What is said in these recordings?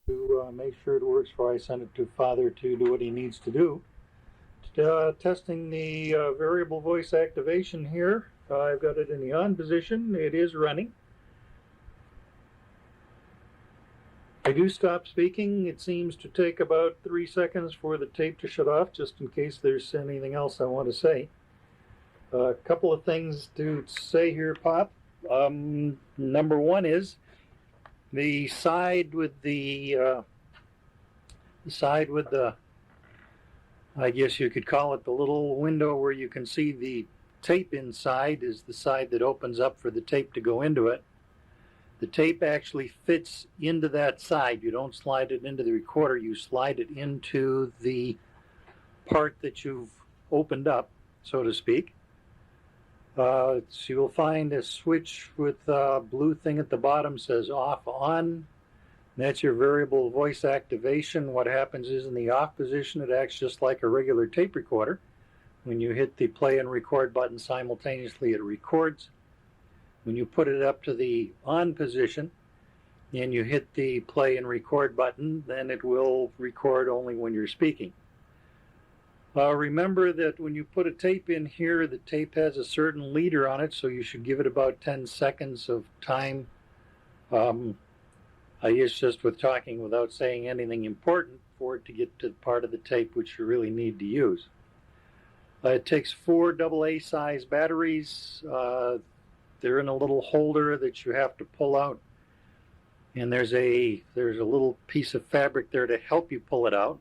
To make sure it works before I send it to Father to do what he needs to do. Testing the variable voice activation here. I've got it in the on position. It is running. I do stop speaking. It seems to take about 3 seconds for the tape to shut off, just in case there's anything else I want to say. A couple of things to say here, Pop. Number one is the side with the I guess you could call it the little window where you can see the tape inside is the side that opens up for the tape to go into it. The tape actually fits into that side. You don't slide it into the recorder, you slide it into the part that you've opened up, so to speak. So you'll find a switch with a blue thing at the bottom says off, on. That's your variable voice activation. What happens is in the off position, it acts just like a regular tape recorder. When you hit the play and record button simultaneously, it records. When you put it up to the on position and you hit the play and record button, then it will record only when you're speaking. Remember that when you put a tape in here, the tape has a certain leader on it, so you should give it about 10 seconds of time. I guess just with talking without saying anything important for it to get to the part of the tape which you really need to use. It takes 4 AA size batteries. They're in a little holder that you have to pull out, and there's a little piece of fabric there to help you pull it out,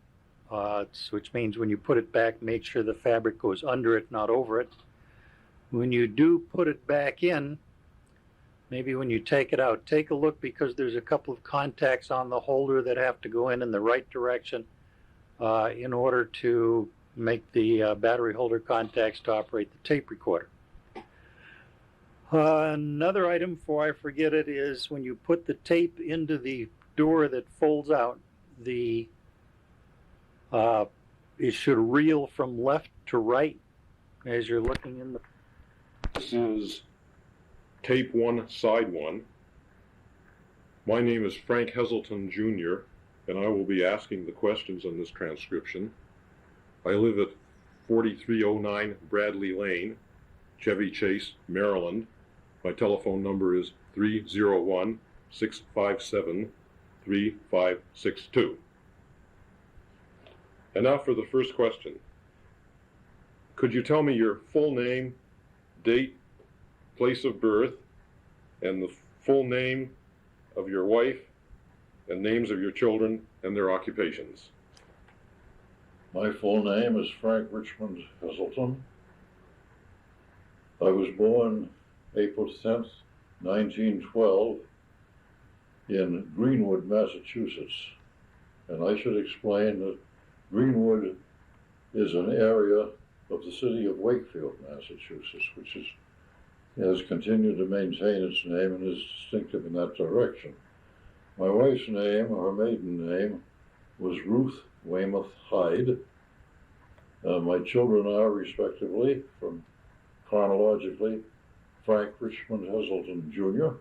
which means when you put it back, make sure the fabric goes under it, not over it. When you do put it back in, maybe when you take it out, take a look, because there's a couple of contacts on the holder that have to go in the right direction in order to make the battery holder contacts to operate the tape recorder. Another item, before I forget it, is when you put the tape into the door that folds out, it should reel from left to right as you're looking in the... This is tape 1, side 1. My name is Frank Heselton, Jr., and I will be asking the questions on this transcription. I live at 4309 Bradley Lane, Chevy Chase, Maryland. My telephone number is 301-657-3562. And now for the first question. Could you tell me your full name, date, place of birth, and the full name of your wife, and names of your children and their occupations? My full name is Frank Richmond Heselton. I was born April 10th, 1912 in Greenwood, Massachusetts. And I should explain that Greenwood is an area of the city of Wakefield, Massachusetts, which has continued to maintain its name and is distinctive in that direction. My wife's name, her maiden name, was Ruth Weymouth Hyde. My children are, respectively, chronologically, Frank Richmond Heselton, Jr.,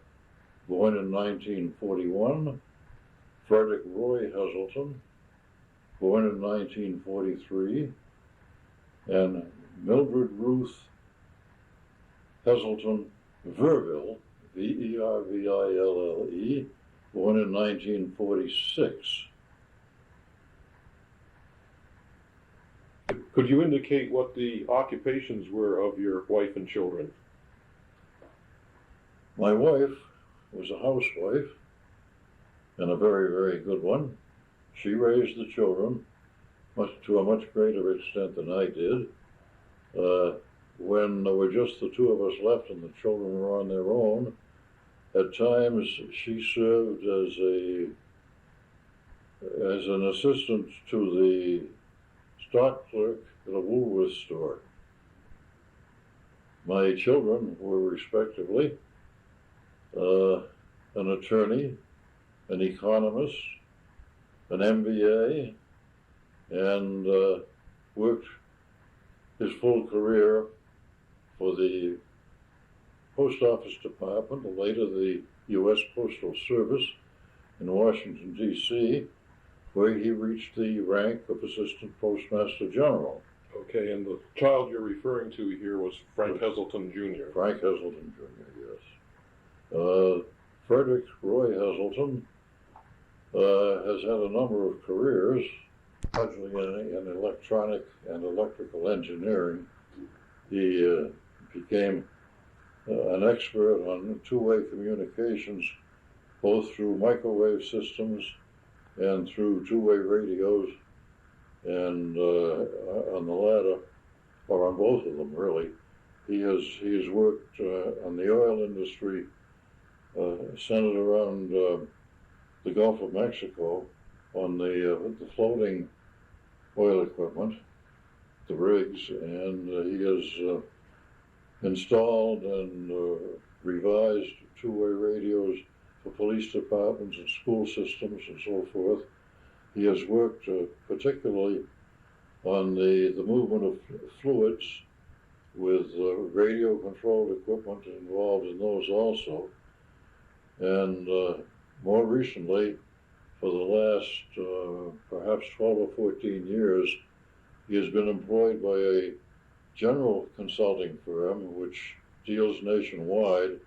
born in 1941, Frederick Roy Heselton, born in 1943, and Mildred Ruth Heselton Verville, Verville, born in 1946. Could you indicate what the occupations were of your wife and children? My wife was a housewife, and a very, very good one. She raised the children to a much greater extent than I did. When there were just the two of us left and the children were on their own, at times she served as an assistant to the stock clerk at a Woolworth store. My children were respectively an attorney, an economist, an MBA, and worked his full career for the Post Office Department, later the U.S. Postal Service in Washington, D.C., where he reached the rank of Assistant Postmaster General. Okay, and the child you're referring to here was Frank Heselton Jr. Frank Heselton Jr., yes. Frederick Roy Heselton has had a number of careers, largely in electronic and electrical engineering. He became an expert on two-way communications, both through microwave systems and through two-way radios, and on the latter, or on both of them really, he has worked on the oil industry centered around the Gulf of Mexico on the floating oil equipment, the rigs, and he has installed and revised two-way radios for police departments and school systems and so forth. He has worked particularly on the movement of fluids with radio-controlled equipment involved in those also. And more recently, for the last perhaps 12 or 14 years, he has been employed by a general consulting firm which deals nationwide,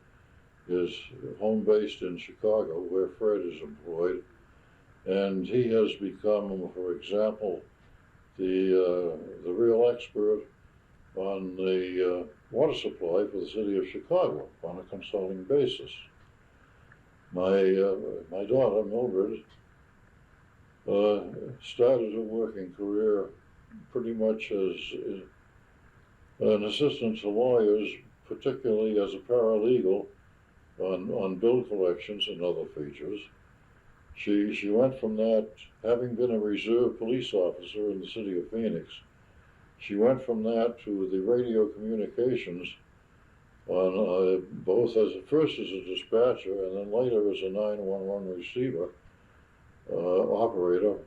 is home-based in Chicago, where Fred is employed. And he has become, for example, the real expert on the water supply for the city of Chicago on a consulting basis. My daughter, Mildred, started her working career pretty much as an assistant to lawyers, particularly as a paralegal on bill collections and other features. She went from that, having been a reserve police officer in the city of Phoenix, she went from that to the radio communications on both first as a dispatcher and then later as a 911 receiver operator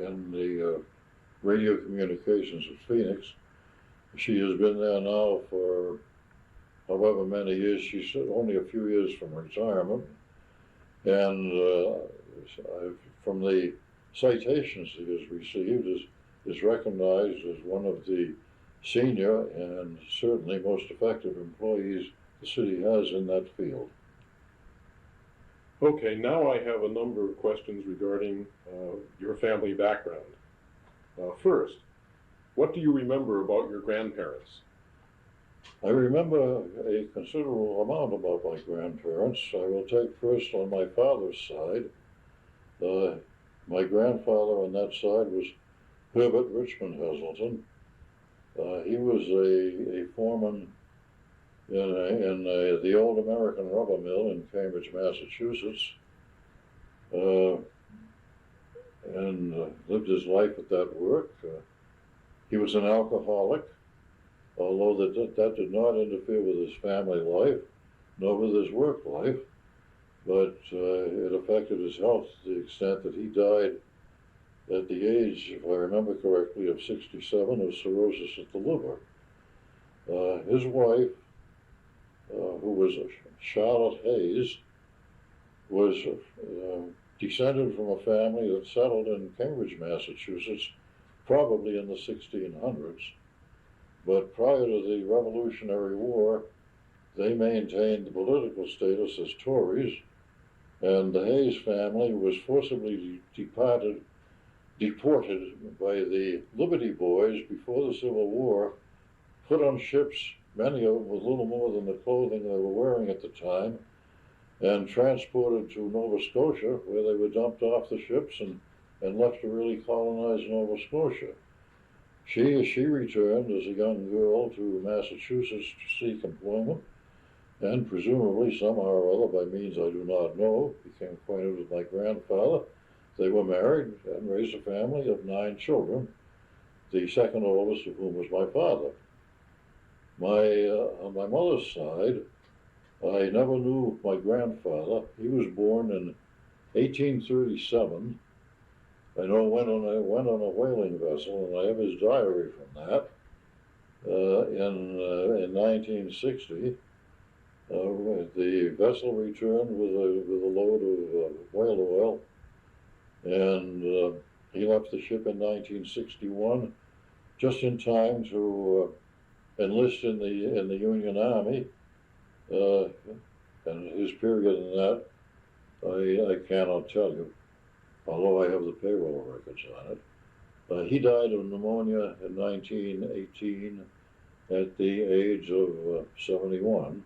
in the radio communications of Phoenix. She has been there now for however many years. She's only a few years from retirement. And from the citations he has received, is recognized as one of the senior and certainly most effective employees the city has in that field. Okay, now I have a number of questions regarding your family background. First, what do you remember about your grandparents? I remember a considerable amount about my grandparents. I will take first on my father's side. My grandfather on that side was Herbert Richmond Heselton. He was a foreman in the old American rubber mill in Cambridge, Massachusetts, and lived his life at that work. He was an alcoholic, although that did not interfere with his family life, nor with his work life, but it affected his health to the extent that he died at the age, if I remember correctly, of 67 of cirrhosis of the liver. His wife, who was Charlotte Hayes, was descended from a family that settled in Cambridge, Massachusetts, probably in the 1600s. But prior to the Revolutionary War, they maintained the political status as Tories, and the Hayes family was forcibly deported by the Liberty Boys before the Civil War, put on ships, many of them with little more than the clothing they were wearing at the time, and transported to Nova Scotia, where they were dumped off the ships and left to really colonize Nova Scotia. She returned as a young girl to Massachusetts to seek employment, and presumably somehow or other, by means I do not know, became acquainted with my grandfather. They were married and raised a family of 9 children, the second oldest of whom was my father. On my mother's side, I never knew my grandfather. He was born in 1837. I know went on a whaling vessel, and I have his diary from that. In 1960, the vessel returned with a load of whale oil, and he left the ship in 1961, just in time to enlist in the Union Army. And his period in that, I cannot tell you, although I have the payroll records on it. He died of pneumonia in 1918 at the age of 71,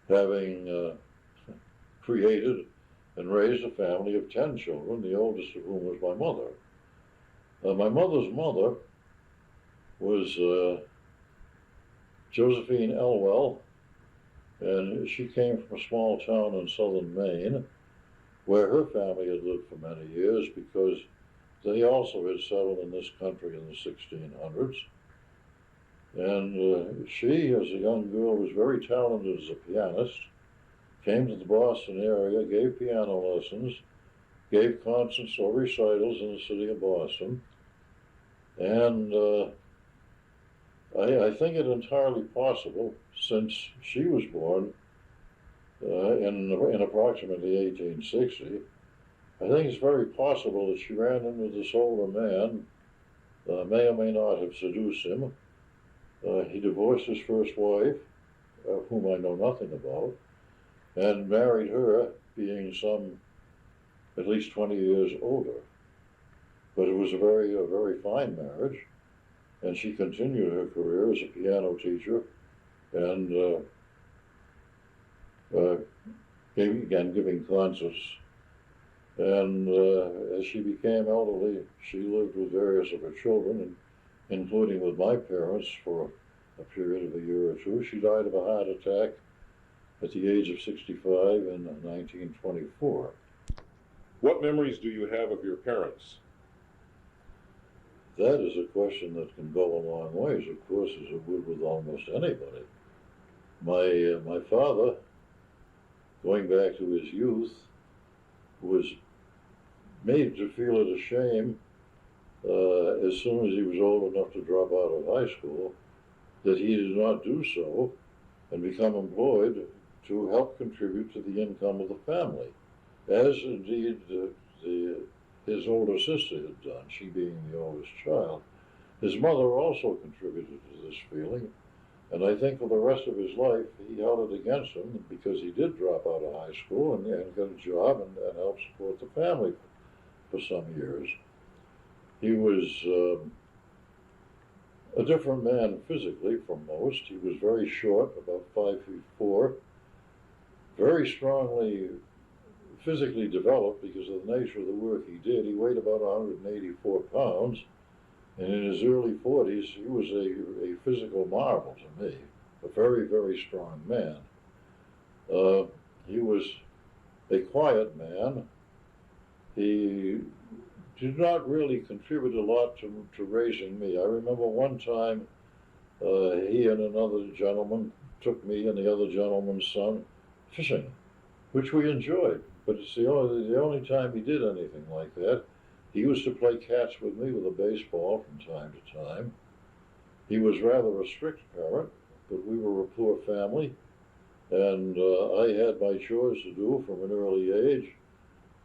having created and raised a family of 10 children, the oldest of whom was my mother. My mother's mother was Josephine Elwell, and she came from a small town in southern Maine, where her family had lived for many years because they also had settled in this country in the 1600s. And she, as a young girl, was very talented as a pianist, came to the Boston area, gave piano lessons, gave concerts or recitals in the city of Boston. And I think it entirely possible, since she was born in approximately 1860, I think it's very possible that she ran into this older man, may or may not have seduced him. He divorced his first wife, whom I know nothing about, and married her, being some at least 20 years older. But it was a very fine marriage, and she continued her career as a piano teacher, and began giving concerts. And as she became elderly, she lived with various of her children, including with my parents, for a period of a year or two. She died of a heart attack at the age of 65 in 1924. What memories do you have of your parents? That is a question that can go a long ways, of course, as it would with almost anybody. My father, going back to his youth, was made to feel it a shame as soon as he was old enough to drop out of high school, that he did not do so and become employed to help contribute to the income of the family, as indeed his older sister had done, she being the oldest child. His mother also contributed to this feeling, and I think for the rest of his life he held it against him because he did drop out of high school and got a job and helped support the family for some years. He was a different man physically from most. He was very short, about 5'4", very strongly physically developed because of the nature of the work he did. He weighed about 184 pounds, and in his early 40s, he was a physical marvel to me, a very strong man. He was a quiet man. He did not really contribute a lot to raising me. I remember one time he and another gentleman took me and the other gentleman's son fishing, which we enjoyed. But it's the only time he did anything like that. He used to play catch with me with a baseball from time to time. He was rather a strict parent, but we were a poor family, and I had my chores to do from an early age,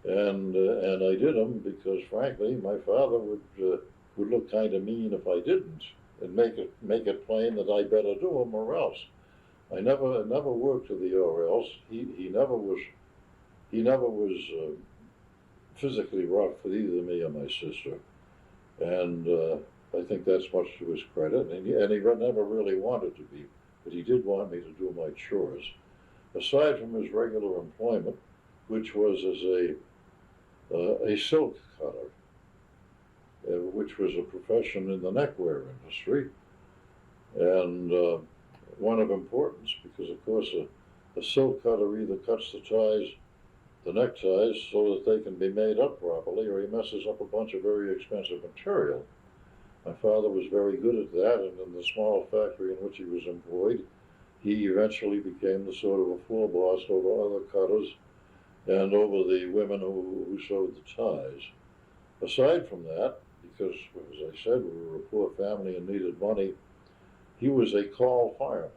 and I did them because, frankly, my father would look kind of mean if I didn't, and make it plain that I better do them or else. I never worked to the or else. He never was physically rough with either me or my sister, and I think that's much to his credit. And he never really wanted to be, but he did want me to do my chores. Aside from his regular employment, which was as a silk cutter, which was a profession in the neckwear industry, and one of importance because, of course, a silk cutter either cuts the neckties so that they can be made up properly, or he messes up a bunch of very expensive material. My father was very good at that, and in the small factory in which he was employed, he eventually became the sort of a floor boss over other cutters and over the women who sewed the ties. Aside from that, because, as I said, we were a poor family and needed money, he was a call fireman.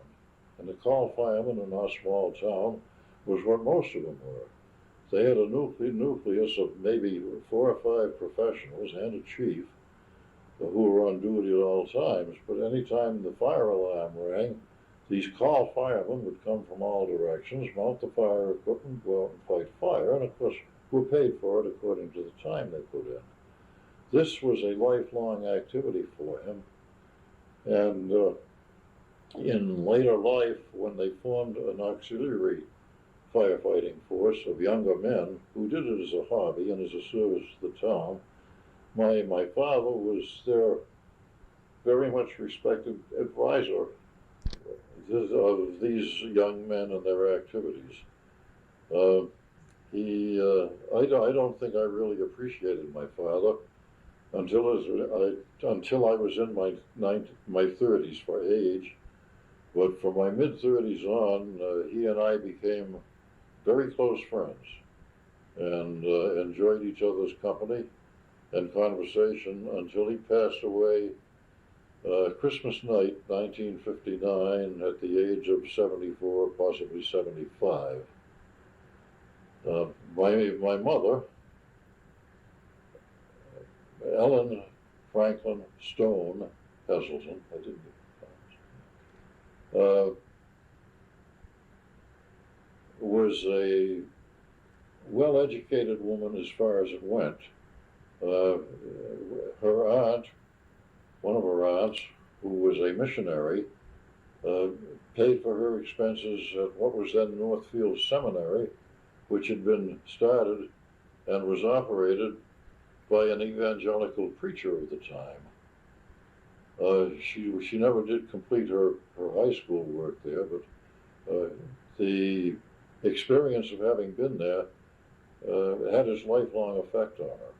And the call fireman in our small town was what most of them were. They had a nucleus of maybe 4 or 5 professionals and a chief who were on duty at all times. But any time the fire alarm rang, these call firemen would come from all directions, mount the fire equipment, go out and fight fire, and of course were paid for it according to the time they put in. This was a lifelong activity for him, and in later life, when they formed an auxiliary firefighting force of younger men who did it as a hobby and as a service to the town, my father was their very much respected advisor of these young men and their activities. I don't think I really appreciated my father until I was in my 30s for age. But from my mid-30s on, he and I became very close friends and enjoyed each other's company and conversation until he passed away Christmas night, 1959, at the age of 74, possibly 75. My mother, Ellen Franklin Stone Heselton, I didn't was a well-educated woman as far as it went. Her aunt, one of her aunts, who was a missionary, paid for her expenses at what was then Northfield Seminary, which had been started and was operated by an evangelical preacher of the time. She never did complete her high school work there, but the experience of having been there had its lifelong effect on her.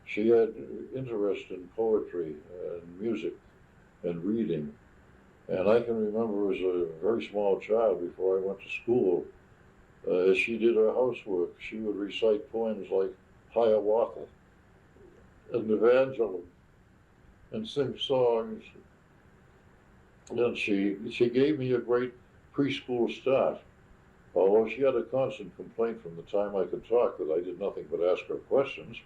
She had interest in poetry and music and reading, and I can remember as a very small child before I went to school, as she did her housework, she would recite poems like Hiawatha and Evangeline and sing songs. And she gave me a great preschool start. Although she had a constant complaint from the time I could talk that I did nothing but ask her questions.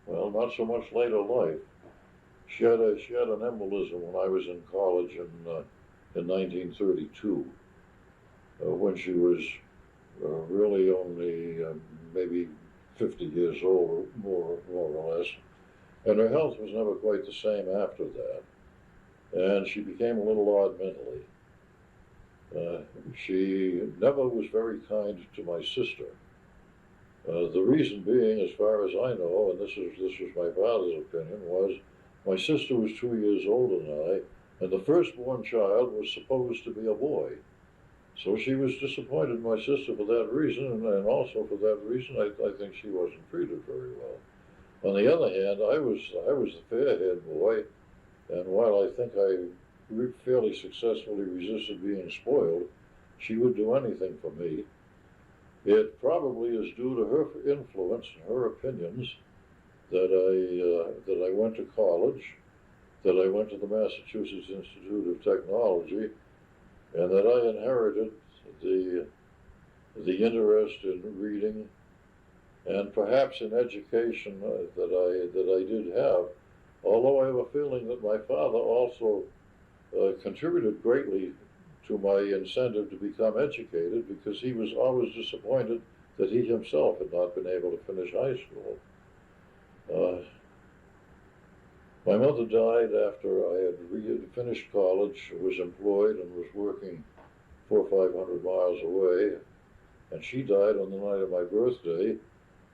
Well, not so much later life, she had an embolism when I was in college in 1932, when she was really only maybe 50 years old, more or less, and her health was never quite the same after that, and she became a little odd mentally. She never was very kind to my sister. The reason being, as far as I know, and this was my father's opinion, was my sister was 2 years older than I, and the firstborn child was supposed to be a boy. So she was disappointed in my sister for that reason, and also for that reason, I think she wasn't treated very well. On the other hand, I was the fair-haired boy, and while I think I fairly successfully resisted being spoiled, she would do anything for me. It probably is due to her influence and her opinions that I went to college, that I went to the Massachusetts Institute of Technology, and that I inherited the interest in reading and perhaps in education that I did have. Although I have a feeling that my father also contributed greatly to my incentive to become educated, because he was always disappointed that he himself had not been able to finish high school. My mother died after I had finished college, was employed, and was working 400 or 500 miles away, and she died on the night of my birthday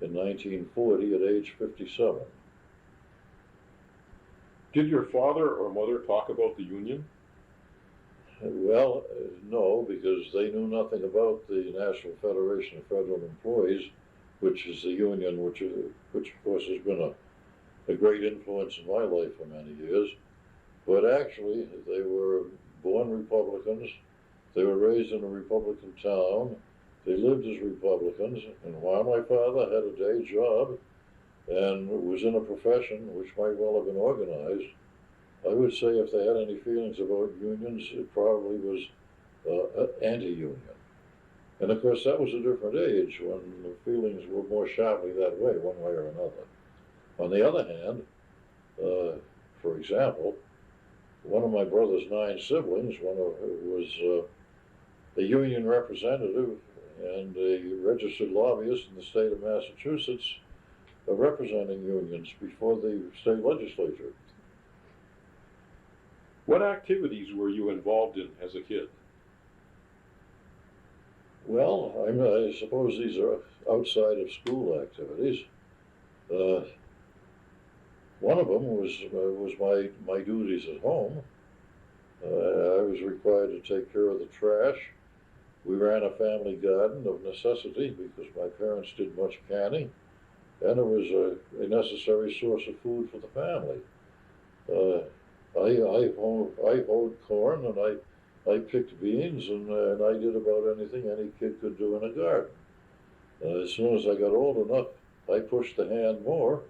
in 1940 at age 57. Did your father or mother talk about the union? Well, no, because they knew nothing about the National Federation of Federal Employees, which is the union which of course has been a great influence in my life for many years. But actually, they were born Republicans. They were raised in a Republican town. They lived as Republicans. And while my father had a day job and was in a profession which might well have been organized, I would say if they had any feelings about unions, it probably was anti-union. And of course, that was a different age when the feelings were more sharply that way, one way or another. On the other hand, for example, one of my brother's 9 siblings, was a union representative and a registered lobbyist in the state of Massachusetts, representing unions before the state legislature. What activities were you involved in as a kid? Well, I suppose these are outside of school activities. One of them was my duties at home. I was required to take care of the trash. We ran a family garden of necessity because my parents did much canning, and it was a necessary source of food for the family. I hoed corn, and I picked beans, and I did about anything any kid could do in a garden. As soon as I got old enough, I pushed the hand more,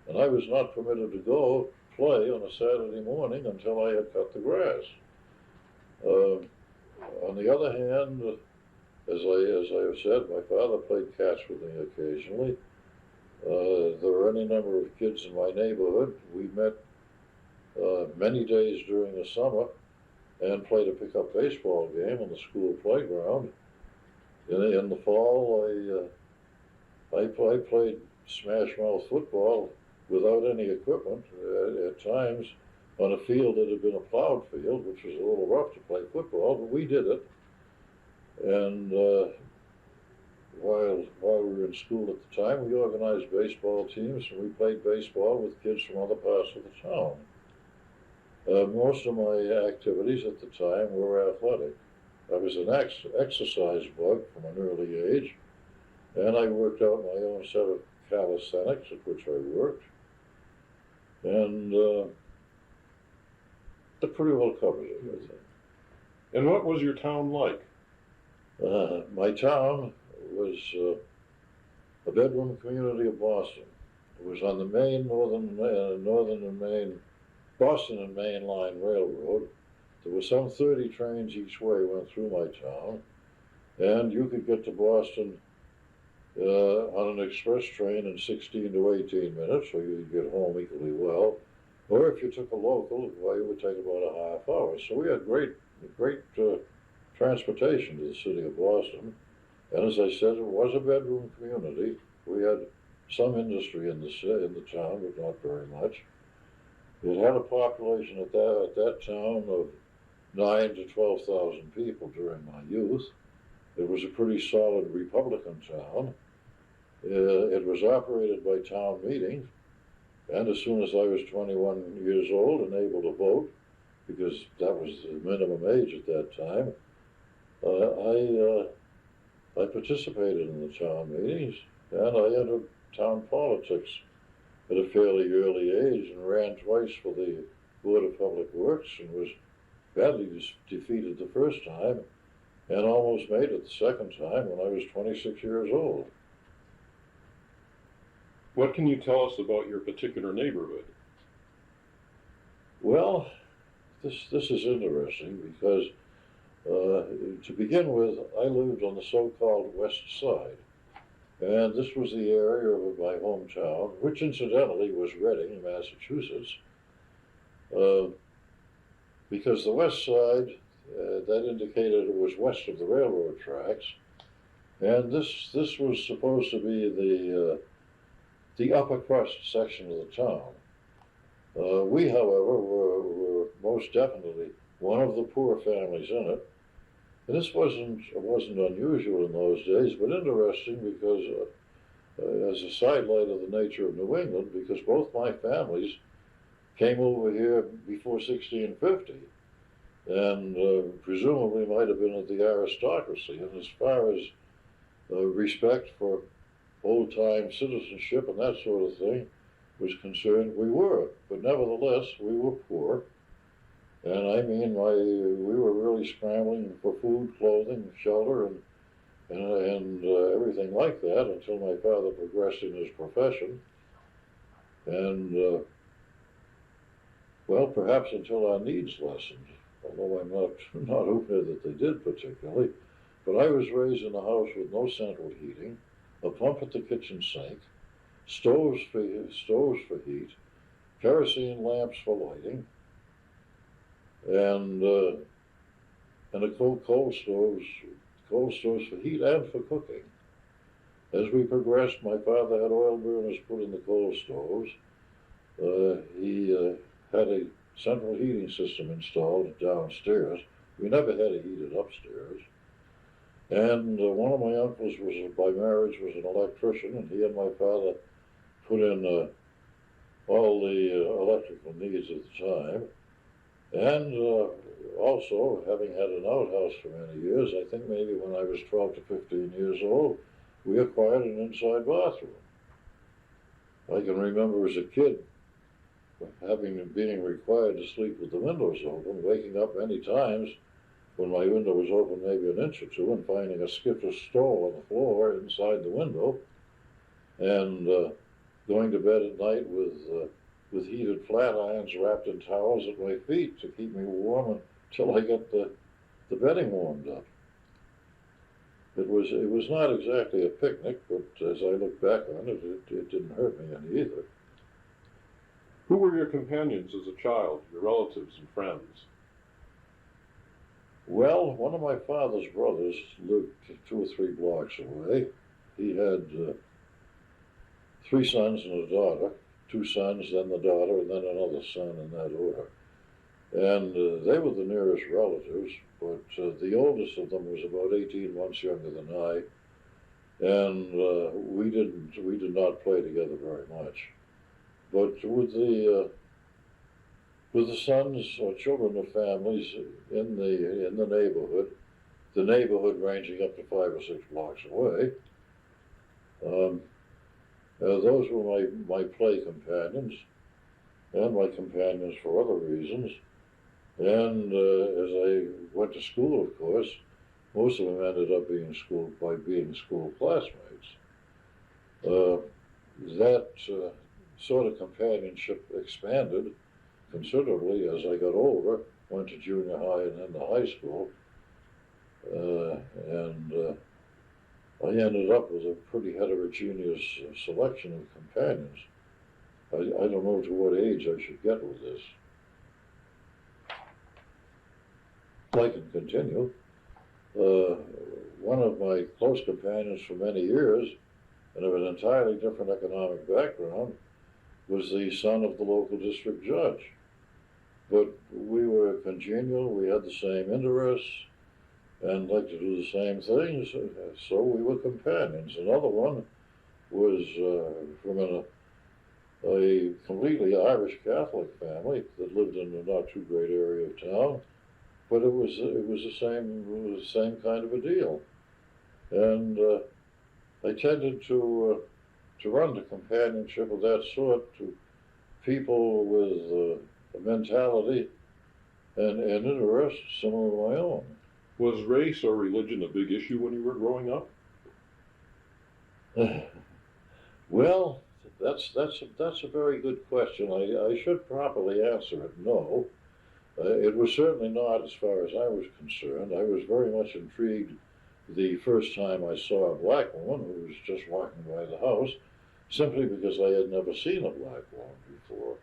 and I was not permitted to go play on a Saturday morning until I had cut the grass. On the other hand, as I have said, my father played catch with me occasionally. There were any number of kids in my neighborhood. We met many days during the summer and played a pickup baseball game on the school playground. In the fall, I played smash mouth football without any equipment at times on a field that had been a plowed field, which was a little rough to play football, but we did it. And while we were in school at the time, we organized baseball teams, and we played baseball with kids from other parts of the town. Most of my activities at the time were athletic. I was an exercise bug from an early age, and I worked out my own set of calisthenics at which I worked. And that pretty well covers it, I think. And what was your town like? My town was a bedroom community of Boston. It was on the main Boston and Maine Line Railroad. There were some 30 trains each way went through my town, and you could get to Boston on an express train in 16 to 18 minutes, so you'd get home equally well. Or if you took a local, well, it would take about a half hour. So we had great transportation to the city of Boston. And as I said, it was a bedroom community. We had some industry in the town, but not very much. It had a population at that town of 9,000 to 12,000 people during my youth. It was a pretty solid Republican town. It was operated by town meetings, and as soon as I was 21 years old and able to vote, because that was the minimum age at that time, I participated in the town meetings, and I entered town politics at a fairly early age and ran twice for the Board of Public Works and was badly defeated the first time and almost made it the second time when I was 26 years old. What can you tell us about your particular neighborhood? Well, this is interesting because to begin with, I lived on the so-called West Side. And this was the area of my hometown, which incidentally was Reading, Massachusetts. Because the West Side, that indicated it was west of the railroad tracks. And this was supposed to be the upper crust section of the town. We, however, were most definitely one of the poor families in it. And this wasn't unusual in those days, but interesting because, as a sidelight of the nature of New England, because both my families came over here before 1650, and presumably might have been of the aristocracy. And as far as respect for old-time citizenship and that sort of thing was concerned, we were. But nevertheless, we were poor. And I mean, we were really scrambling for food, clothing, shelter, and everything like that until my father progressed in his profession. And Well, perhaps until our needs lessened, although I'm not aware that they did particularly. But I was raised in a house with no central heating, a pump at the kitchen sink, stoves for heat, kerosene lamps for lighting, and a coal stoves for heat and for cooking. As we progressed, my father had oil burners put in the coal stoves. He had a central heating system installed downstairs. We never had it heated upstairs. And one of my uncles by marriage, was an electrician, and he and my father put in all the electrical needs at the time. And also, having had an outhouse for many years, I think maybe when I was 12 to 15 years old, we acquired an inside bathroom. I can remember as a kid being required to sleep with the windows open, waking up many times when my window was open maybe an inch or two and finding a skittish stole on the floor inside the window, and going to bed at night with heated flat irons wrapped in towels at my feet to keep me warm until I got the bedding warmed up. It was not exactly a picnic, but as I look back on it, it didn't hurt me any either. Who were your companions as a child, your relatives and friends? Well, one of my father's brothers lived 2 or 3 blocks away. He had 3 sons and a daughter, 2 sons, then the daughter, and then another son in that order. And they were the nearest relatives, but the oldest of them was about 18 months younger than I, and we did not play together very much. But with the sons or children of families in the neighborhood ranging up to 5 or 6 blocks away, those were my play companions, and my companions for other reasons. And as I went to school, of course, most of them ended up being school classmates. That sort of companionship expanded considerably as I got older, went to junior high and then to high school, and I ended up with a pretty heterogeneous selection of companions. I don't know to what age I should get with this. I can continue. One of my close companions for many years, and of an entirely different economic background, was the son of the local district judge. But we were congenial, we had the same interests, and liked to do the same things, so we were companions. Another one was from a completely Irish Catholic family that lived in a not too great area of town, but it was the same kind of a deal. And I tended to run to companionship of that sort to people with a mentality and interests similar to my own. Was race or religion a big issue when you were growing up? Well, that's a very good question. I should properly answer it no. It was certainly not as far as I was concerned. I was very much intrigued the first time I saw a black woman who was just walking by the house, simply because I had never seen a black woman before.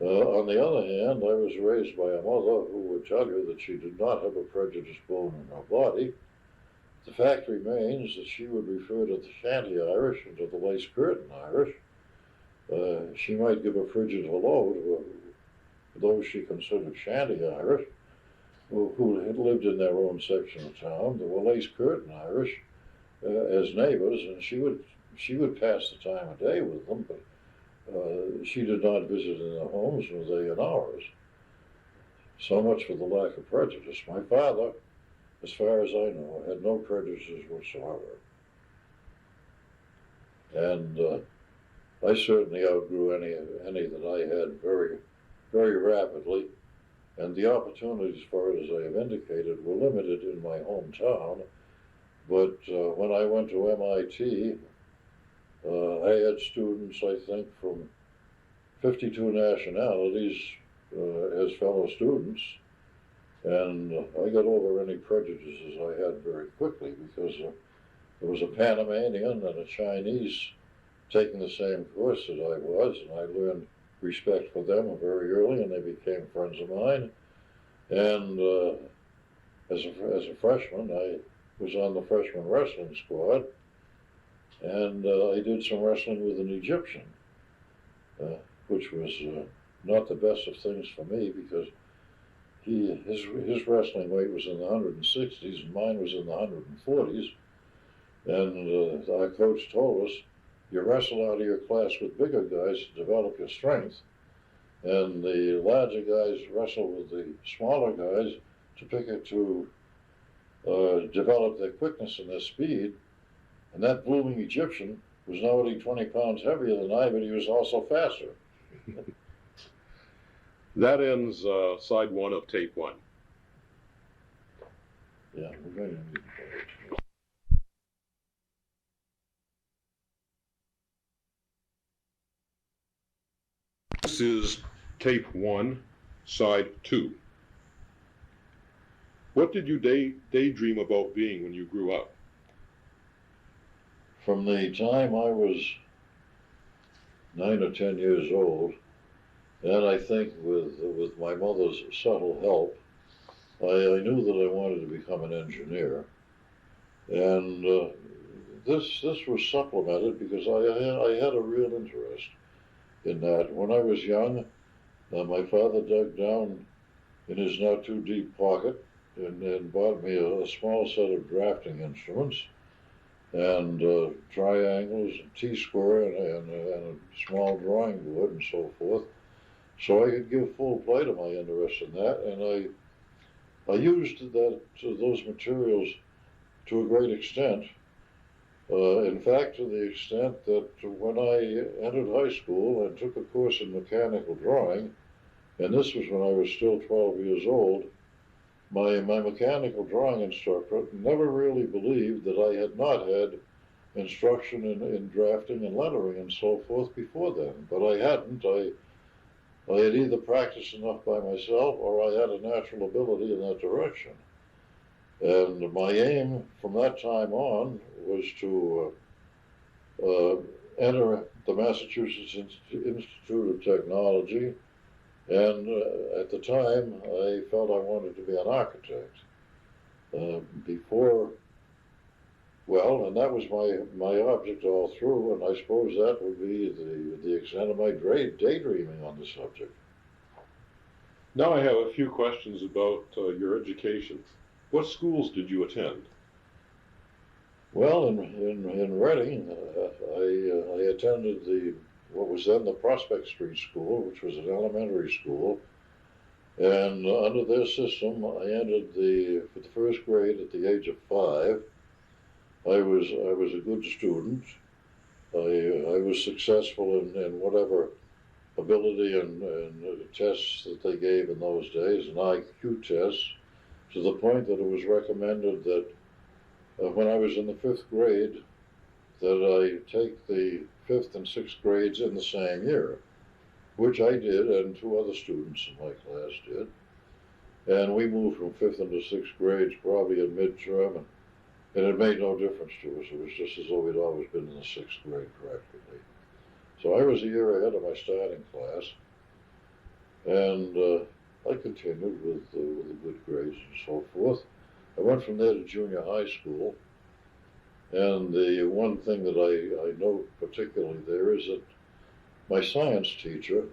On the other hand, I was raised by a mother who would tell you that she did not have a prejudiced bone in her body. The fact remains that she would refer to the shanty Irish and to the lace curtain Irish. She might give a frigid hello to those she considered shanty Irish, who had lived in their own section of town. There were lace curtain Irish as neighbors, and she would pass the time of day with them, but she did not visit in their homes, nor they in ours. So much for the lack of prejudice. My father, as far as I know, had no prejudices whatsoever. And I certainly outgrew any that I had very, very rapidly. And the opportunities for it, as I have indicated, were limited in my hometown. But when I went to MIT, I had students, I think, from 52 nationalities, as fellow students, and I got over any prejudices I had very quickly because there was a Panamanian and a Chinese taking the same course that I was, and I learned respect for them very early, and they became friends of mine. And as a freshman, I was on the freshman wrestling squad, and I did some wrestling with an Egyptian, which was not the best of things for me because his wrestling weight was in the 160s and mine was in the 140s. And our coach told us, you wrestle out of your class with bigger guys to develop your strength, and the larger guys wrestle with the smaller guys to develop their quickness and their speed. And that blooming Egyptian was not only 20 pounds heavier than I, but he was also faster. That ends side one of tape one. Yeah, we're going to need This is tape one, side two. What did you daydream about being when you grew up? From the time I was 9 or 10 years old, and I think with my mother's subtle help, I knew that I wanted to become an engineer. And this was supplemented because I had a real interest in that. When I was young, my father dug down in his not too deep pocket and bought me a small set of drafting instruments and triangles and T-square and a small drawing board and so forth. So I could give full play to my interest in that, and I used those materials to a great extent. In fact, to the extent that when I entered high school and took a course in mechanical drawing, and this was when I was still 12 years old, my mechanical drawing instructor never really believed that I had not had instruction in drafting and lettering and so forth before then. But I hadn't. I had either practiced enough by myself or I had a natural ability in that direction. And my aim from that time on was to enter the Massachusetts Institute of Technology, and at the time I felt I wanted to be an architect. And that was my object all through, and I suppose that would be the extent of my daydreaming on the subject. Now I have a few questions about your education. What schools did you attend? Well, in Reading, I attended what was then the Prospect Street School, which was an elementary school, and under their system, I entered for the first grade at the age of 5. I was a good student. I was successful in whatever ability and tests that they gave in those days, and IQ tests, to the point that it was recommended that when I was in the 5th grade, that I take the 5th and 6th grades in the same year, which I did, and 2 other students in my class did. And we moved from 5th into 6th grades probably in midterm, and it made no difference to us. It was just as though we'd always been in the 6th grade practically. So I was a year ahead of my starting class, and I continued with the good grades and so forth. I went from there to junior high school, and the one thing that I note particularly there is that my science teacher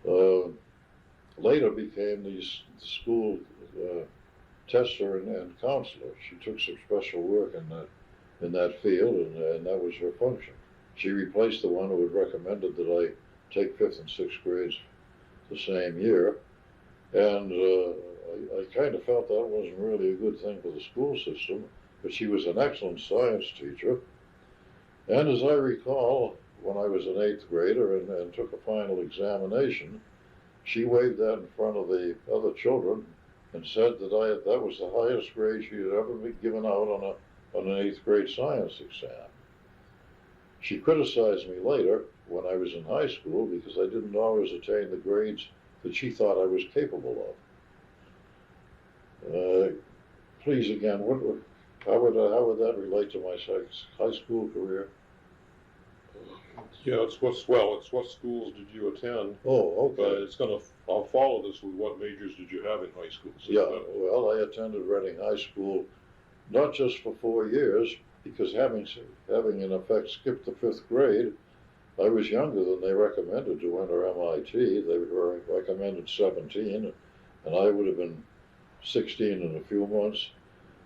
later became the school tester and counselor. She took some special work in that field, and that was her function. She replaced the one who had recommended that I take 5th and 6th grades the same year, and I kind of felt that wasn't really a good thing for the school system, but she was an excellent science teacher. And as I recall, when I was an 8th grader and took a final examination, she waved that in front of the other children and said that that was the highest grade she had ever been given out on an 8th grade science exam. She criticized me later when I was in high school because I didn't always attain the grades that she thought I was capable of. Please, again, how would that relate to my high school career? Yeah, it's what schools did you attend? Oh, But okay. I'll follow this with what majors did you have in high school? So Yeah, well, I attended Reading High School not just for 4 years, because having in effect skipped the fifth grade, I was younger than they recommended to enter MIT. They were recommended 17, and I would have been 16 in a few months.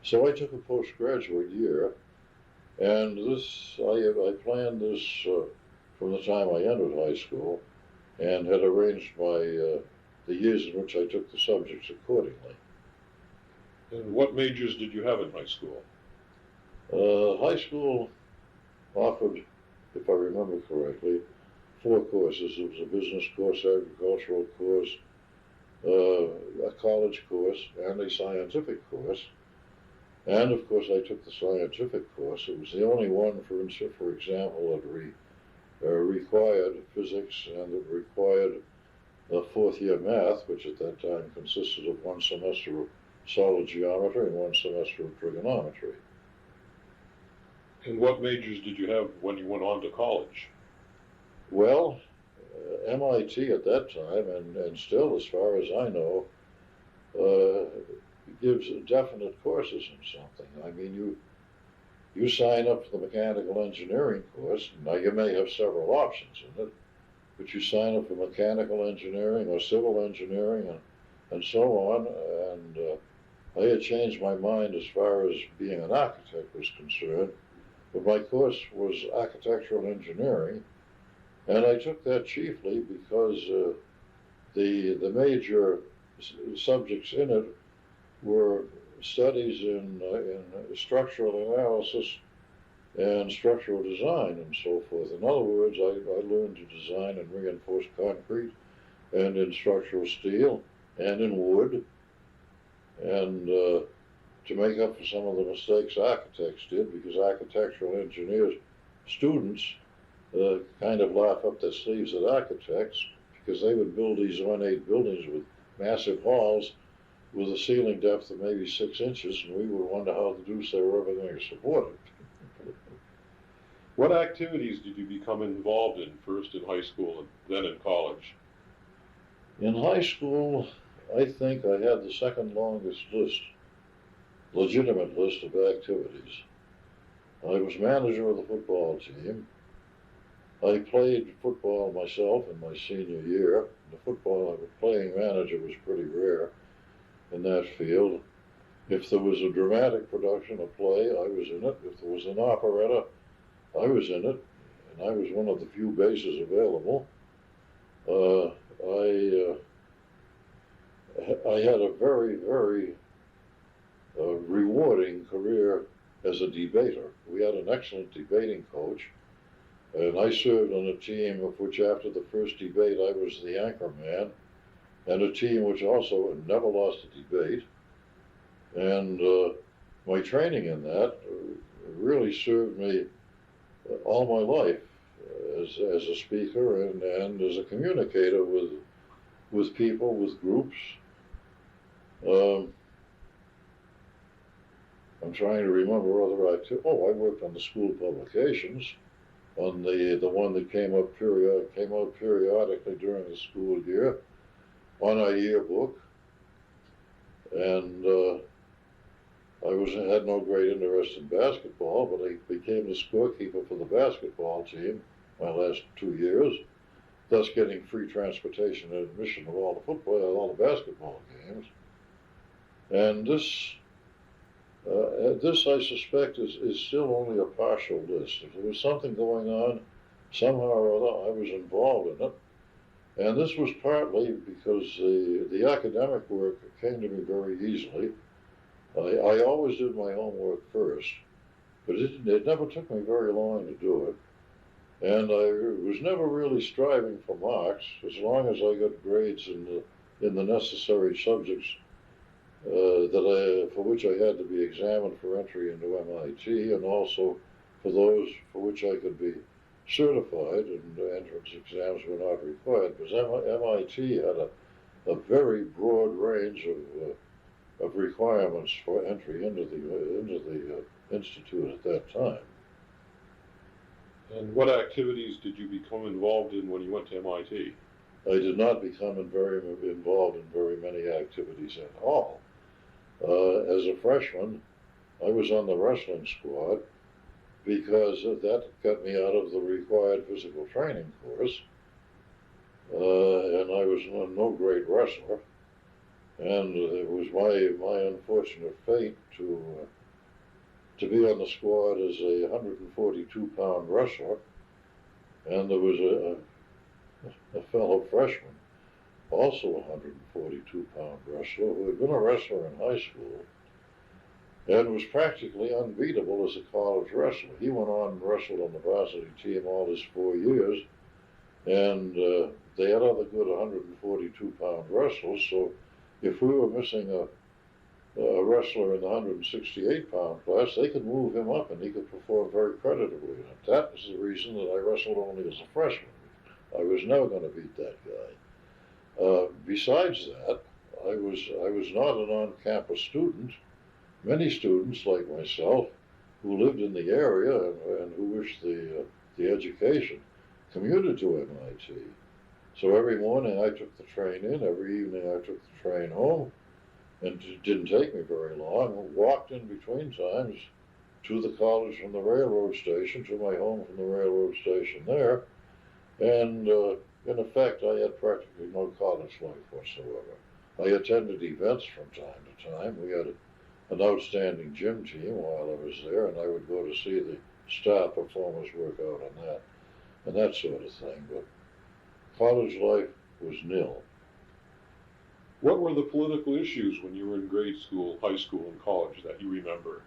So I took a postgraduate year, and I planned this from the time I entered high school, and had arranged the years in which I took the subjects accordingly. And what majors did you have in high school? High school offered, if I remember correctly, 4 courses. It was a business course, agricultural course, a college course, and a scientific course. And of course, I took the scientific course. It was the only one, for example, that required physics, and it required fourth-year math, which at that time consisted of 1 semester of solid geometry and 1 semester of trigonometry. And what majors did you have when you went on to college? Well, MIT at that time, and still, as far as I know, gives definite courses in something. I mean, you sign up for the mechanical engineering course. Now, you may have several options in it, but you sign up for mechanical engineering or civil engineering and so on. And I had changed my mind as far as being an architect was concerned, but my course was architectural engineering, and I took that chiefly because the major subjects in it were studies in structural analysis and structural design and so forth. In other words, I learned to design in reinforced concrete and in structural steel and in wood, and to make up for some of the mistakes architects did, because architectural engineers students kind of laugh up their sleeves at architects, because they would build these ornate buildings with massive halls with a ceiling depth of maybe 6 inches, and we would wonder how the deuce they were ever going to support it. What activities did you become involved in, first in high school and then in college? In high school, I think I had the second longest legitimate list of activities. I was manager of the football team. I played football myself in my senior year. The playing manager was pretty rare in that field. If there was a dramatic production, a play, I was in it. If there was an operetta, I was in it, and I was one of the few bases available. I had a very, very rewarding career as a debater. We had an excellent debating coach, and I served on a team of which, after the first debate, I was the anchor man, and a team which also never lost a debate. And my training in that really served me all my life as a speaker and as a communicator with people, with groups. I'm trying to remember other activities. Oh, I worked on the school publications, on the one that came out periodically during the school year, on our yearbook, and I had no great interest in basketball, but I became the scorekeeper for the basketball team my last 2 years, thus getting free transportation and admission to all the basketball games. And this I suspect is still only a partial list. If there was something going on, somehow or other, I was involved in it. And this was partly because the academic work came to me very easily. I always did my homework first, but it never took me very long to do it. And I was never really striving for marks, as long as I got grades in the necessary subjects for which I had to be examined for entry into MIT, and also for those for which I could be certified, and entrance exams were not required, because MIT a very broad range of requirements for entry into the institute at that time. And what activities did you become involved in when you went to MIT? I did not become involved in very many activities at all. As a freshman, I was on the wrestling squad because that got me out of the required physical training course. And I was no great wrestler. And it was my unfortunate fate to be on the squad as a 142-pound wrestler. And there was a fellow freshman, also a 142-pound wrestler, who had been a wrestler in high school and was practically unbeatable as a college wrestler. He went on and wrestled on the varsity team all his 4 years, and they had other good 142-pound wrestlers, so if we were missing a wrestler in the 168-pound class, they could move him up and he could perform very creditably. And that was the reason that I wrestled only as a freshman. I was never going to beat that guy. Besides that, I was not an on-campus student. Many students like myself who lived in the area and who wished the education commuted to MIT. So every morning I took the train in, every evening I took the train home, and it didn't take me very long. Walked in between times to the college from the railroad station, to my home from the railroad station there, and in effect I had practically no college life whatsoever. I attended events from time to time. We had an outstanding gym team while I was there, and I would go to see the star performers work out on that, and that sort of thing. But college life was nil. What were the political issues when you were in grade school, high school, and college that you remember?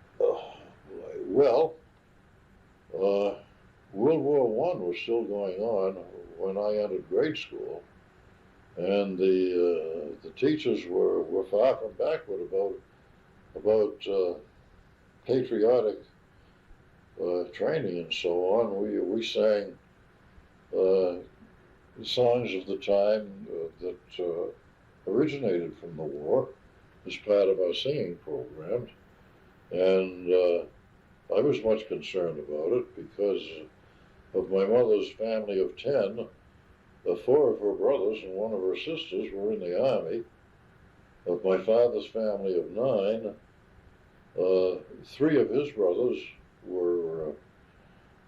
Well, World War I was still going on when I entered grade school, and the teachers were far from backward about patriotic training and so on. We sang songs of the time that originated from the war as part of our singing programs, and I was much concerned about it because of my mother's family of 10. 4 of her brothers and 1 of her sisters were in the Army. Of my father's family of 9, 3 of his brothers were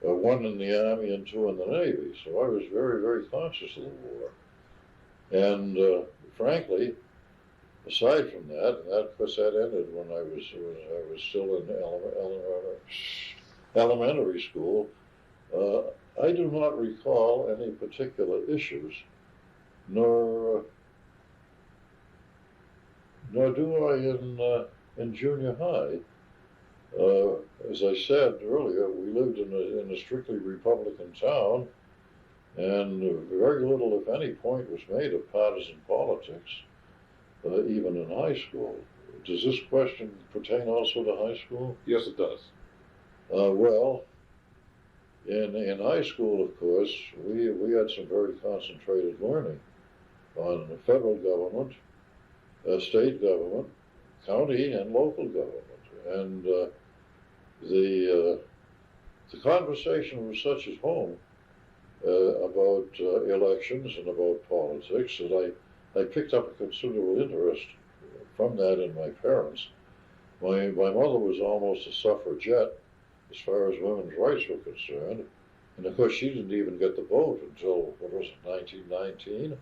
1 in the Army and 2 in the Navy. So I was very, very conscious of the war. And frankly, aside from that, of course that ended when I was still in elementary school, I do not recall any particular issues, nor do I in junior high. As I said earlier, we lived in a strictly Republican town, and very little, if any, point was made of partisan politics, even in high school. Does this question pertain also to high school? Yes, it does. Well, in high school, of course, we had some very concentrated learning on the federal government, state government, county and local government, and the conversation was such at home about elections and about politics that I picked up a considerable interest from that in my parents. My mother was almost a suffragette as far as women's rights were concerned, and of course she didn't even get the vote until, 1919?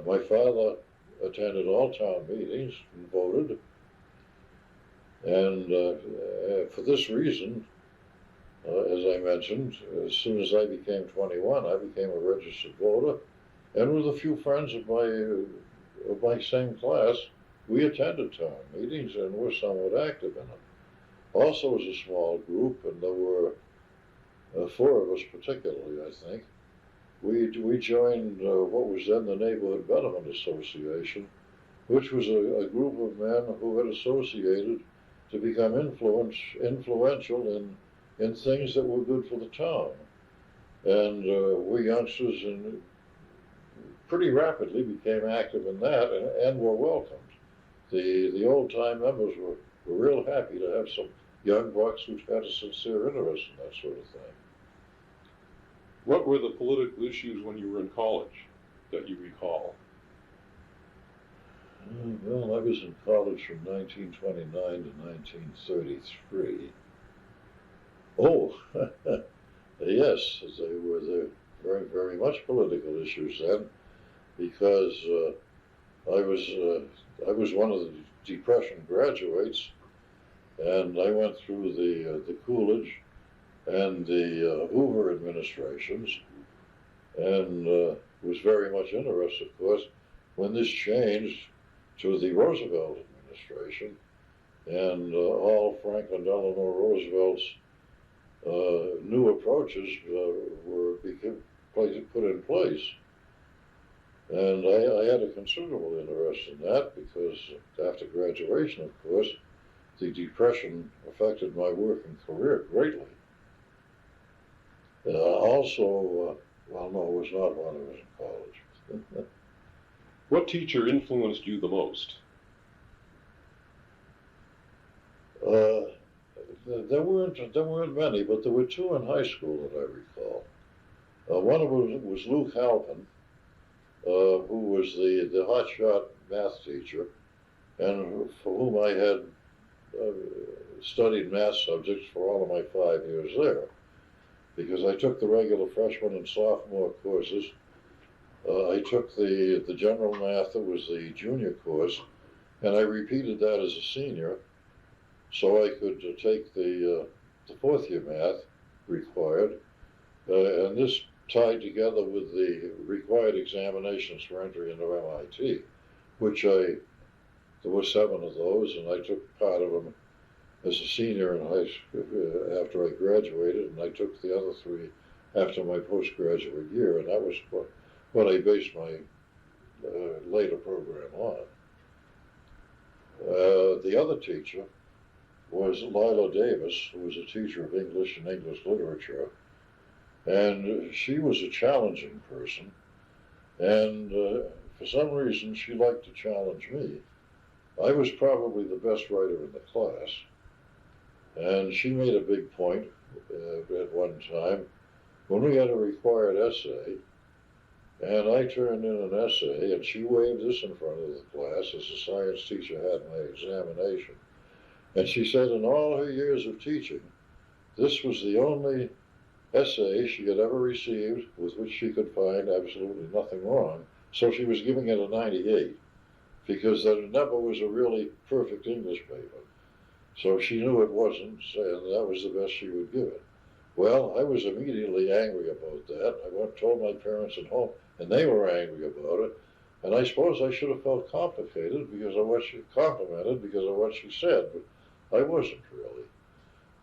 My father attended all town meetings and voted, and for this reason, as I mentioned, as soon as I became 21, I became a registered voter, and with a few friends of my same class, we attended town meetings and were somewhat active in them. Also as a small group, and there were 4 of us particularly, I think, we joined what was then the Neighborhood Betterment Association, which was a group of men who had associated to become influential in things that were good for the town. And we youngsters pretty rapidly became active in that and were welcomed. The old-time members were real happy to have some young bucks who had a sincere interest in that sort of thing. What were the political issues when you were in college that you recall? Well, I was in college from 1929 to 1933. Oh, yes, there were very, very much political issues then, because I was one of the Depression graduates, and I went through the Coolidge and the Hoover administrations, and was very much interested, of course, when this changed to the Roosevelt administration, and all Franklin Delano Roosevelt's new approaches were put in place. And I had a considerable interest in that because after graduation, of course, the Depression affected my working career greatly. Also, well, no, it was not when I was in college. What teacher influenced you the most? There weren't many, but there were two in high school that I recall. One of them was Luke Halpin, who was the hotshot math teacher, and for whom I had studied math subjects for all of my 5 years there, because I took the regular freshman and sophomore courses. I took the general math that was the junior course, and I repeated that as a senior, so I could take the fourth year math required, and this tied together with the required examinations for entry into MIT, which there were 7 of those, and I took part of them as a senior in high school after I graduated, and I took the other 3 after my postgraduate year, and that was what I based my later program on. The other teacher was Lila Davis, who was a teacher of English and English literature, and she was a challenging person, and for some reason she liked to challenge me. I was probably the best writer in the class, and she made a big point at one time when we had a required essay, and I turned in an essay, and she waved this in front of the class as the science teacher had my examination. And she said in all her years of teaching, this was the only essay she had ever received with which she could find absolutely nothing wrong. So she was giving it a 98, because there never was a really perfect English paper. So she knew it wasn't, and that was the best she would give it. Well, I was immediately angry about that. I went and told my parents at home, and they were angry about it. And I suppose I should have felt complicated because of what she complimented because of what she said, but I wasn't really.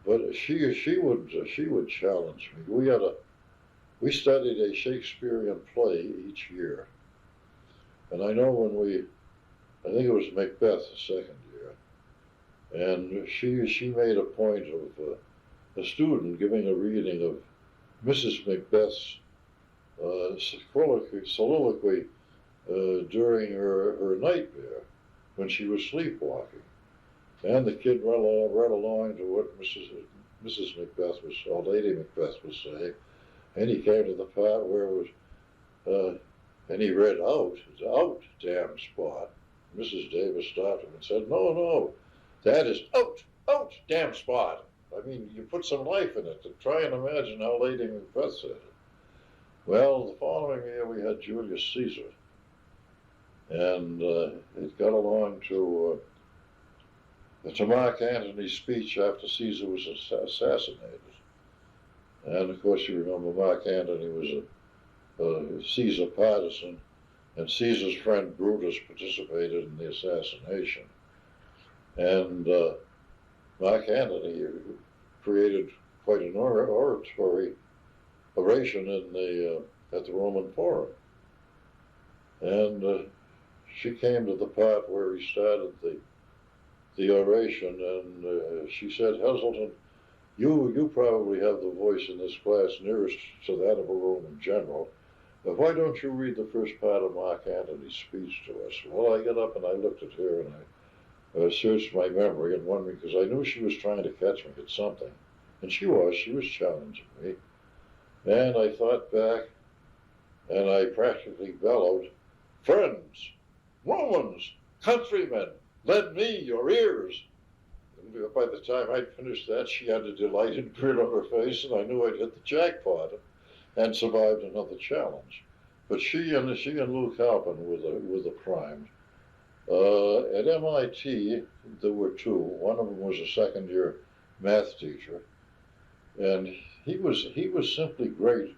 But she would challenge me. We studied a Shakespearean play each year, and I know I think it was Macbeth the second year, and she made a point of a student giving a reading of Mrs. Macbeth's soliloquy during her nightmare when she was sleepwalking. And the kid read along to what Mrs. Macbeth or Lady Macbeth was saying, and he came to the part where it was, and he read out, damn spot. Mrs. Davis stopped him and said, no, that is out, damn spot. I mean, you put some life in it. Try and imagine how Lady Macbeth said it. Well, the following year we had Julius Caesar, and it got along to Mark Antony's speech after Caesar was assassinated. And of course you remember Mark Antony was a Caesar partisan, and Caesar's friend Brutus participated in the assassination. And Mark Antony created quite an oration at the Roman Forum. And she came to the part where he started the oration, and she said, Heselton, you probably have the voice in this class nearest to that of a Roman general, why don't you read the first part of Mark Antony's speech to us? Well, I got up and I looked at her and I searched my memory and wondering, because I knew she was trying to catch me at something. And she was challenging me. And I thought back and I practically bellowed, "Friends, Romans, countrymen, lend me your ears." And by the time I'd finished that, she had a delighted grin on her face, and I knew I'd hit the jackpot and survived another challenge. But she and Lou Calpin were the primed. At MIT, there were two. One of them was a second-year math teacher, and he was simply great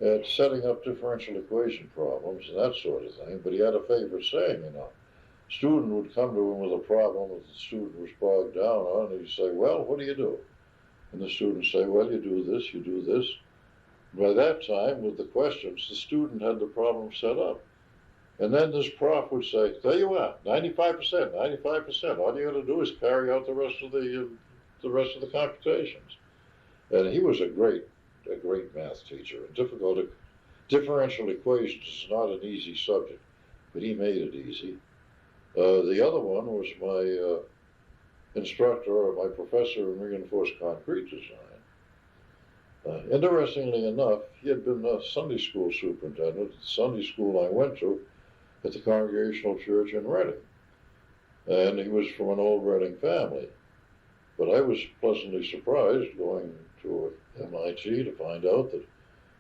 at setting up differential equation problems and that sort of thing. But he had a favorite saying, student would come to him with a problem that the student was bogged down on, and he'd say, "Well, what do you do?" And the student would say, "Well, you do this, you do this." By that time, with the questions, the student had the problem set up. And then this prof would say, "There you are, 95%, 95%. All you got to do is carry out the rest of the computations." And he was a great math teacher. And differential equations is not an easy subject, but he made it easy. The other one was my instructor or my professor in reinforced concrete design. Interestingly enough, he had been a Sunday school superintendent at the Sunday school I went to at the Congregational Church in Reading. And he was from an old Reading family. But I was pleasantly surprised going to MIT to find out that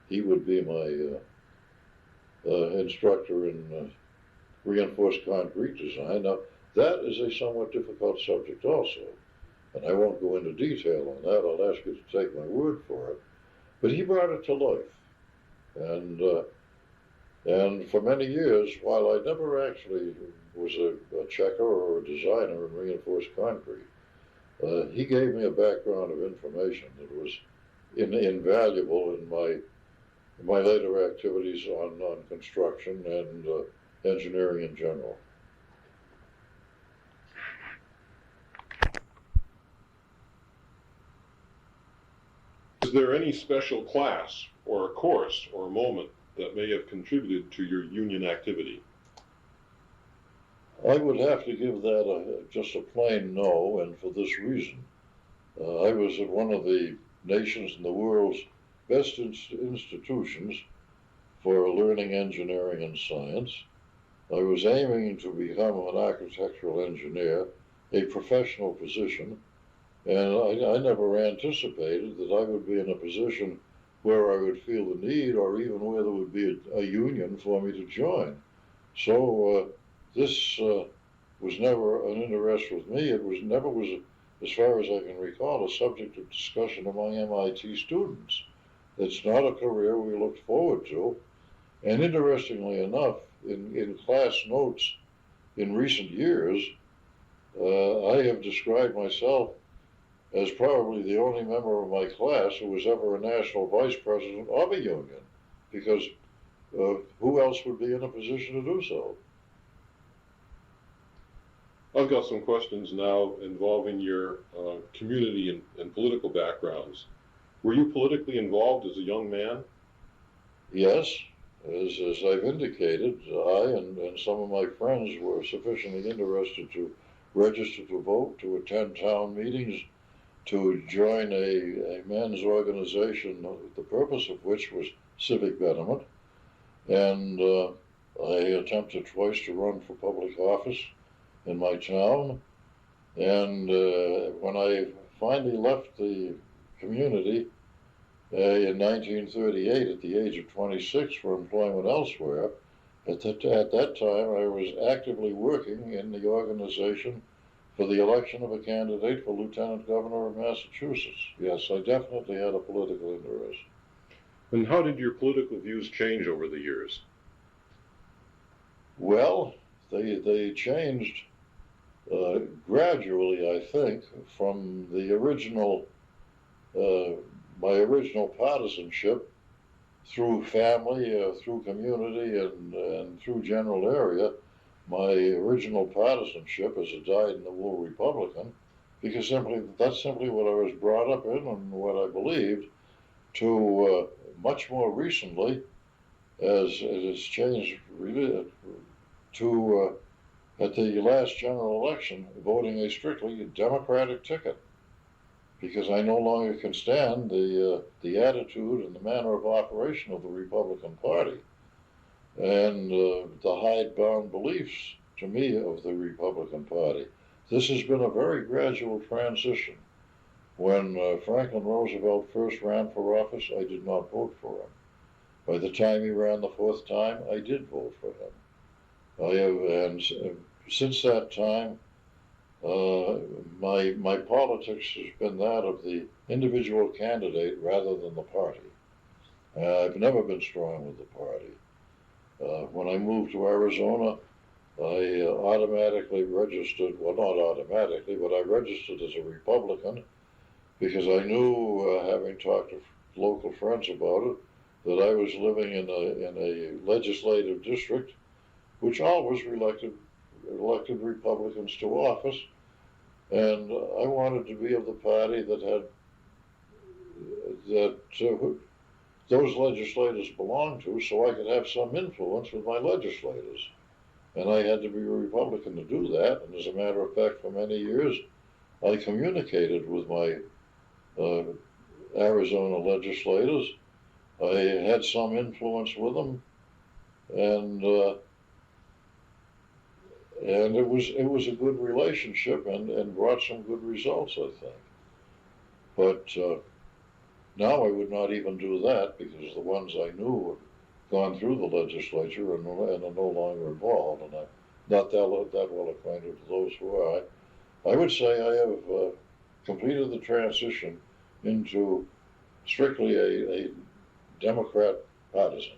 he would be my instructor in reinforced concrete design. Now, that is a somewhat difficult subject also, and I won't go into detail on that. I'll ask you to take my word for it. But he brought it to life, and for many years, while I never actually was a checker or a designer in reinforced concrete, he gave me a background of information that was invaluable in my later activities on construction and engineering in general. Is there any special class or a course or a moment that may have contributed to your union activity? I would have to give that just a plain no, and for this reason. I was at one of the nation's and the world's best institutions for learning engineering and science. I was aiming to become an architectural engineer, a professional position, and I never anticipated that I would be in a position where I would feel the need or even where there would be a union for me to join. So this was never an interest with me. It was never, as far as I can recall, a subject of discussion among MIT students. It's not a career we looked forward to. And interestingly enough, in class notes in recent years, I have described myself as probably the only member of my class who was ever a national vice president of a union, because who else would be in a position to do so? I've got some questions now involving your community and political backgrounds. Were you politically involved as a young man? Yes. As I've indicated, I and some of my friends were sufficiently interested to register to vote, to attend town meetings, to join a men's organization, the purpose of which was civic betterment. And I attempted twice to run for public office in my town. And when I finally left the community in 1938 at the age of 26 for employment elsewhere, at that time I was actively working in the organization for the election of a candidate for Lieutenant Governor of Massachusetts. Yes, I definitely had a political interest. And how did your political views change over the years? Well, they changed gradually, I think, from the original, my original partisanship through family, through community, and through general area. My original partisanship as a dyed-in-the-wool Republican, because that's simply what I was brought up in and what I believed, to much more recently as it has changed really to, at the last general election, voting a strictly Democratic ticket, because I no longer can stand the attitude and the manner of operation of the Republican Party and the hidebound beliefs, to me, of the Republican Party. This has been a very gradual transition. When Franklin Roosevelt first ran for office, I did not vote for him. By the time he ran the fourth time, I did vote for him. And since that time, my politics has been that of the individual candidate rather than the party. I've never been strong with the party. When I moved to Arizona, I automatically registered, well, not automatically, but I registered as a Republican because I knew, having talked to local friends about it, that I was living in a legislative district which always elected Republicans to office, and I wanted to be of the party that had those legislators belonged to, so I could have some influence with my legislators. And I had to be a Republican to do that. And as a matter of fact, for many years, I communicated with my Arizona legislators. I had some influence with them, and it was a good relationship and brought some good results, I think. But now I would not even do that because the ones I knew had gone through the legislature and are no longer involved, and I'm not that well acquainted with those who are. I would say I have completed the transition into strictly a Democrat partisan.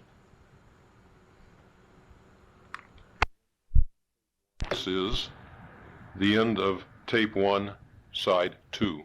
This is the end of tape 1, side 2.